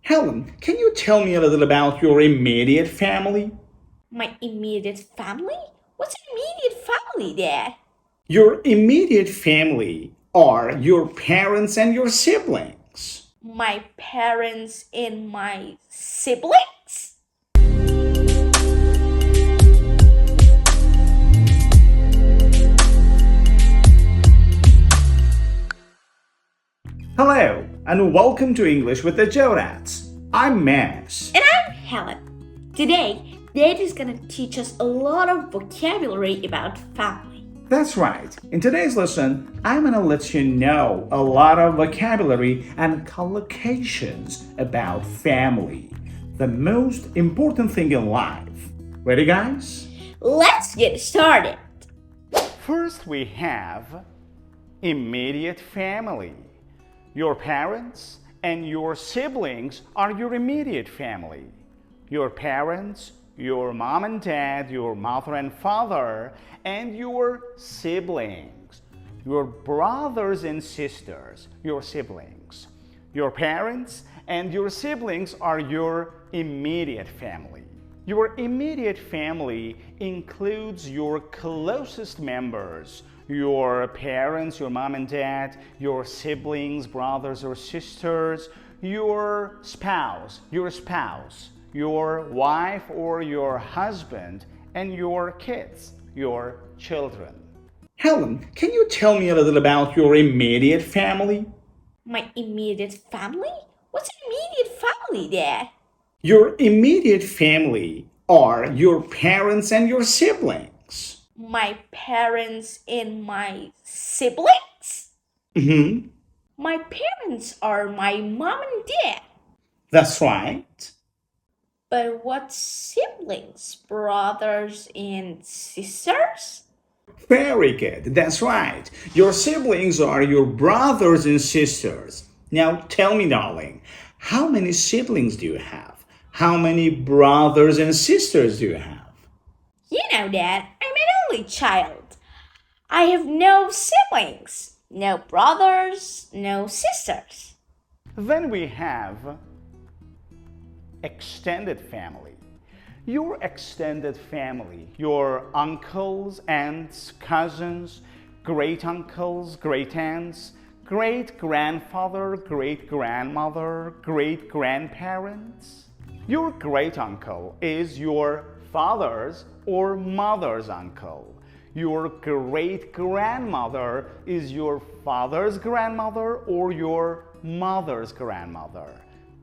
Helen, can you tell me a little about your immediate family? My immediate family? What's an immediate family there? Your immediate family are your parents and your siblings. My parents and my siblings? Hello, and welcome to English with the Jorats. I'm Max. And I'm Helen. Today, Dad is gonna teach us a lot of vocabulary about family. That's right. In today's lesson, I'm gonna let you know a lot of vocabulary and collocations about family, the most important thing in life. Ready, guys? Let's get started. First, we have immediate family. Your parents and your siblings are your immediate family. Your parents, your mom and dad, your mother and father, and your siblings. Your brothers and sisters, your siblings. Your parents and your siblings are your immediate family. Your immediate family includes your closest members, your parents, your mom and dad, your siblings, brothers or sisters, your spouse, your wife or your husband, and your kids, your children. Helen, can you tell me a little about your immediate family? My immediate family? What's an immediate family there? Your immediate family are your parents and your siblings. My parents and my siblings? Mm-hmm. My parents are my mom and dad. That's right. But what siblings? Brothers and sisters? Very good. That's right. Your siblings are your brothers and sisters. Now tell me, darling, how many siblings do you have? How many brothers and sisters do you have? You know, Dad, I'm an only child. I have no siblings, no brothers, no sisters. Then we have extended family. Your extended family, your uncles, aunts, cousins, great uncles, great aunts, great grandfather, great grandmother, great grandparents. Your great uncle is your father's or mother's uncle. Your great grandmother is your father's grandmother or your mother's grandmother.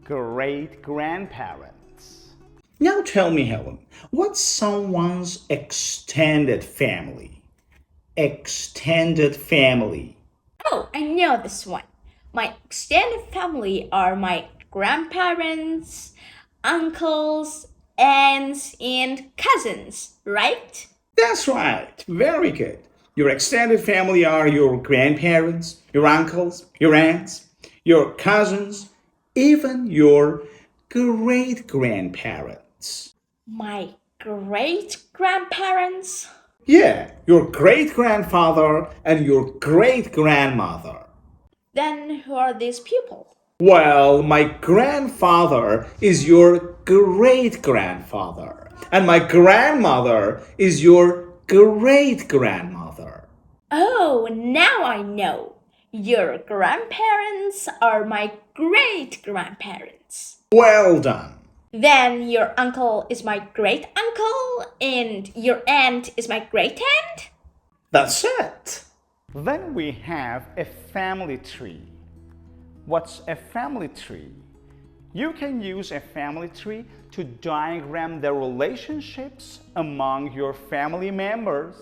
Great grandparents. Now tell me, Helen, what's someone's extended family? Extended family. Oh, I know this one. My extended family are my grandparents, uncles, aunts, and cousins, right? That's right. Very good. Your extended family are your grandparents, your uncles, your aunts, your cousins, even your great grandparents. My great grandparents? Yeah, your great grandfather and your great grandmother. Then who are these people? Well, my grandfather is your great grandfather, and my grandmother is your great grandmother. Oh, now I know. Your grandparents are my great grandparents. Well done. Then your uncle is my great uncle, and your aunt is my great aunt? That's it. Then we have a family tree. What's a family tree? You can use a family tree to diagram the relationships among your family members.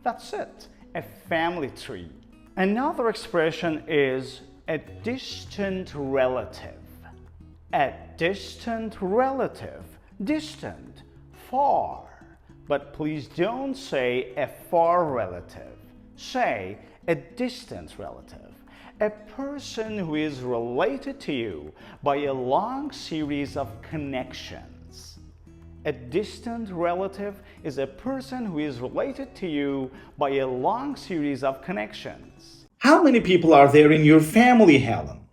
That's it, a family tree. Another expression is a distant relative. A distant relative. Distant, far. But please don't say a far relative. Say a distant relative. A person who is related to you by a long series of connections. A distant relative is a person who is related to you by a long series of connections. How many people are there in your family, Helen?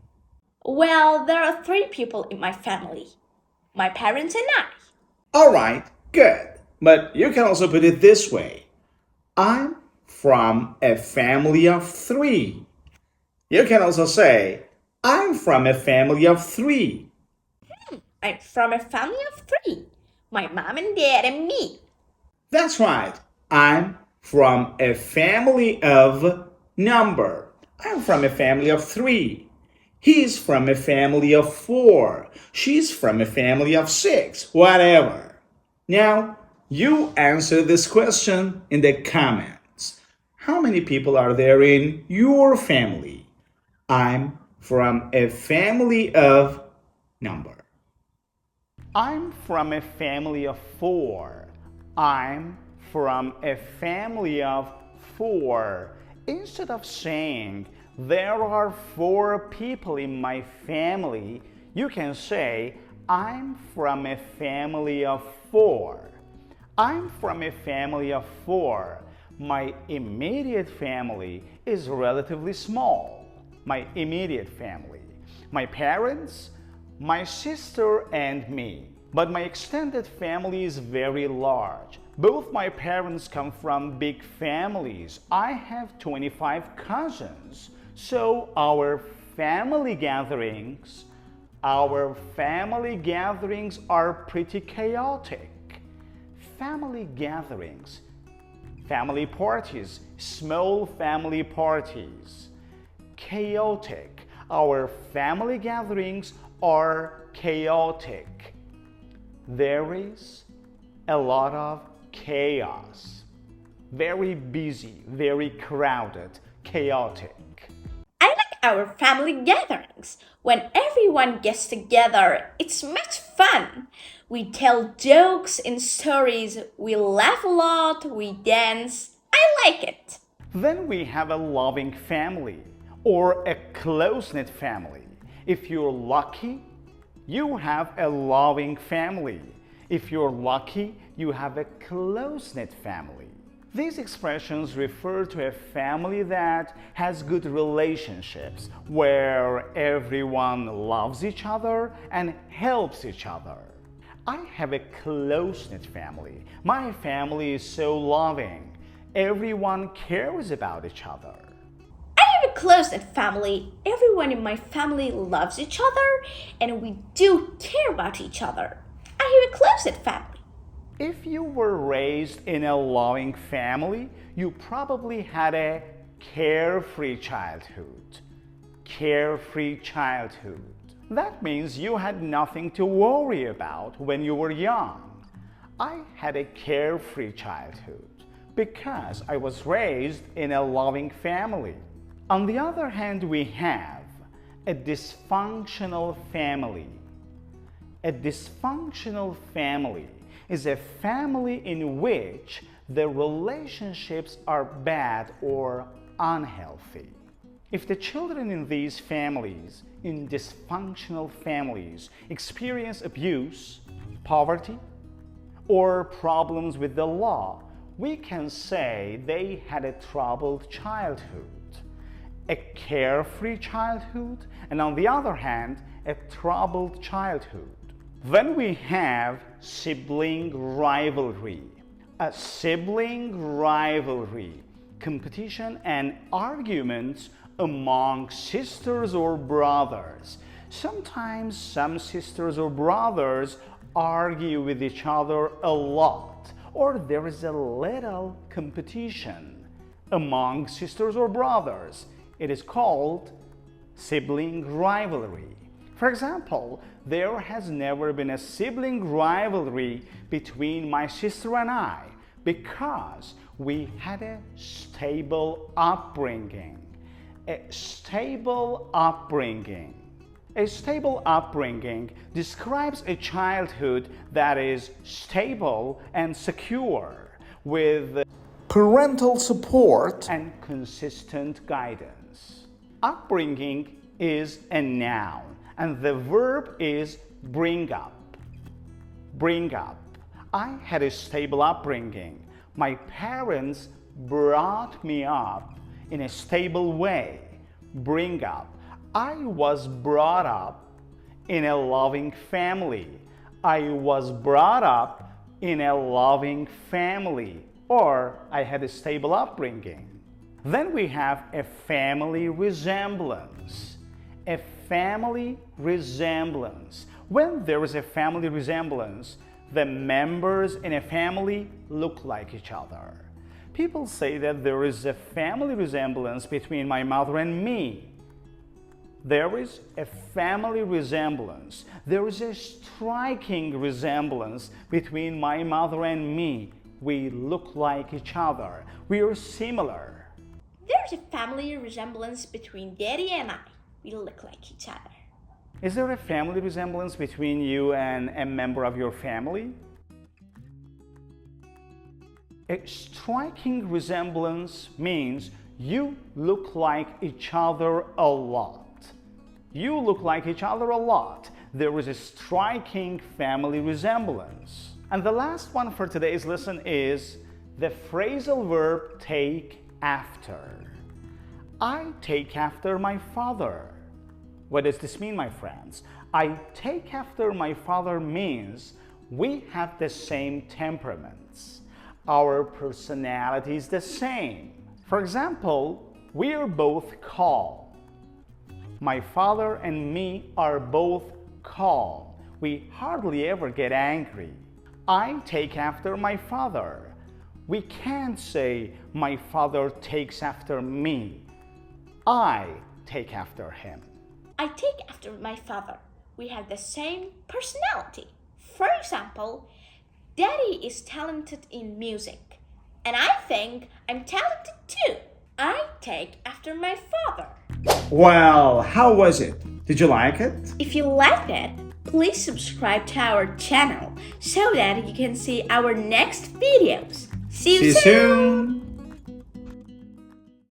Well, there are three people in my family: my parents and I. All right, good. But you can also put it this way: I'm from a family of three. You can also say, I'm from a family of three. I'm from a family of three: my mom and dad and me. That's right. I'm from a family of number. I'm from a family of three. He's from a family of four. She's from a family of six. Whatever. Now, you answer this question in the comments. How many people are there in your family? I'm from a family of number. I'm from a family of four. I'm from a family of four. Instead of saying, there are four people in my family, you can say, I'm from a family of four. I'm from a family of four. My immediate family is relatively small. My immediate family. My parents, my sister, and me. But my extended family is very large. Both my parents come from big families. I have 25 cousins. So our family gatherings are pretty chaotic. Family gatherings, family parties, small family parties. Chaotic. Our family gatherings are chaotic. There is a lot of chaos. Very busy, very crowded, chaotic. I like our family gatherings. When everyone gets together, it's much fun. We tell jokes and stories, we laugh a lot, we dance. I like it. Then we have a loving family or a close-knit family. If you're lucky, you have a loving family. If you're lucky, you have a close-knit family. These expressions refer to a family that has good relationships, where everyone loves each other and helps each other. I have a close-knit family. My family is so loving. Everyone cares about each other. I have a close-knit family. Everyone in my family loves each other and we do care about each other. I have a close-knit family. If you were raised in a loving family, you probably had a carefree childhood. Carefree childhood. That means you had nothing to worry about when you were young. I had a carefree childhood because I was raised in a loving family. On the other hand, we have a dysfunctional family. A dysfunctional family is a family in which the relationships are bad or unhealthy. If the children in these families, in dysfunctional families, experience abuse, poverty, or problems with the law, we can say they had a troubled childhood, a carefree childhood, and on the other hand, a troubled childhood. Then we have sibling rivalry. A sibling rivalry, competition and arguments among sisters or brothers. Sometimes some sisters or brothers argue with each other a lot, or there is a little competition among sisters or brothers. It is called sibling rivalry. For example, there has never been a sibling rivalry between my sister and I because we had a stable upbringing. A stable upbringing. A stable upbringing describes a childhood that is stable and secure, with parental support and consistent guidance. Upbringing is a noun, and the verb is bring up. Bring up. I had a stable upbringing. My parents brought me up in a stable way. Bring up. I was brought up in a loving family. I was brought up in a loving family. Or I had a stable upbringing. Then we have a family resemblance. A family resemblance. When there is a family resemblance, the members in a family look like each other. People say that there is a family resemblance between my mother and me. There is a family resemblance. There is a striking resemblance between my mother and me. We look like each other. We are similar. There's a family resemblance between Daddy and I. We look like each other. Is there a family resemblance between you and a member of your family? A striking resemblance means you look like each other a lot. You look like each other a lot. There is a striking family resemblance. And the last one for today's lesson is the phrasal verb take after. I take after my father. What does this mean, my friends? I take after my father means we have the same temperaments. Our personality is the same. For example, we are both calm. My father and me are both calm. We hardly ever get angry. I take after my father. We can't say my father takes after me. I take after him. I take after my father. We have the same personality. For example, Daddy is talented in music, and I think I'm talented too. I take after my father. Well, how was it? Did you like it? If you liked it, please subscribe to our channel so that you can see our next videos. See you soon!